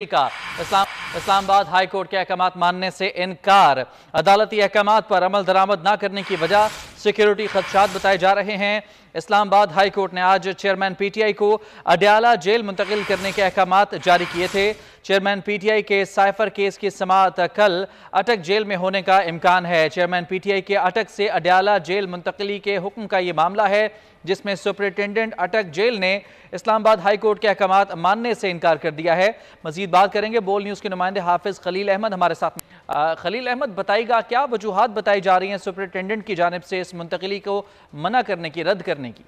का Islamabad high court के अहकामात मानने से इनकार। अदालती अहकामात पर अमल दरामद न करने की वजह सिक्योरिटी खदशात बताए जा रहे हैं। इस्लामाबाद हाई कोर्ट ने आज चेयरमैन पीटीआई को अडयाला जेल मुंतकिल करने के अहकामात जारी किए थे। चेयरमैन पीटीआई के साइफर केस की समाअत कल अटक जेल में होने का इम्कान है। चेयरमैन पीटीआई के अटक से अडयाला जेल मुंतकिली के हुक्म का ये मामला है, जिसमें सुपरिटेंडेंट अटक जेल ने इस्लामाबाद हाई कोर्ट के अहकामात मानने से इनकार कर दिया है। मजीद बात करेंगे बोल न्यूज़ के नुमाइंदे हाफिज खलील अहमद हमारे साथ। खलील अहमद, बताइएगा क्या वजूहात बताई जा रही हैं सुपरिटेंडेंट की जानिब से इस मुंतकिली को मना करने की, रद्द करने की?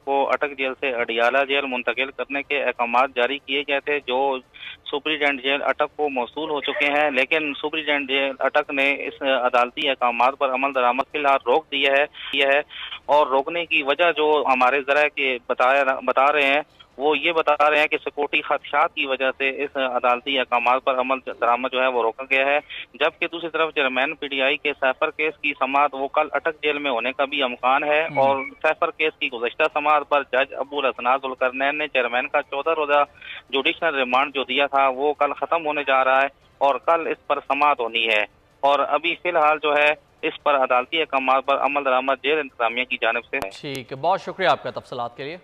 को अटक जेल से अडयाला जेल मुंतकिल करने के अहकाम जारी किए गए थे, जो सुपरिटेंडेंट जेल अटक को मौसूल हो चुके हैं। लेकिन सुपरिटेंडेंट जेल अटक ने इस अदालती अहकाम पर अमल दरामद फिलहाल रोक दिया है और रोकने की वजह जो हमारे जरा के बता रहे हैं वो ये बता रहे हैं कि सिक्योरिटी खदशात की वजह से इस अदालती अहकाम पर अमल दरामद जो है वो रोका गया है। जबकि दूसरी तरफ चेयरमैन पीटीआई के सैफर केस की समाअत वो कल अटक जेल में होने का भी इम्कान है और सैफर केस की गुज़श्ता समाअत पर जज अबुल हसनात जुल्करनैन ने चेयरमैन का 14 रोजा जुडिशनल रिमांड जो दिया था वो कल खत्म होने जा रहा है और कल इस पर समाअत होनी है। और अभी फिलहाल जो है इस पर अदालती अहकाम पर अमल दरामद जेल इंतजामिया की जानिब से है। ठीक है, बहुत शुक्रिया आपका तफसीलात के लिए।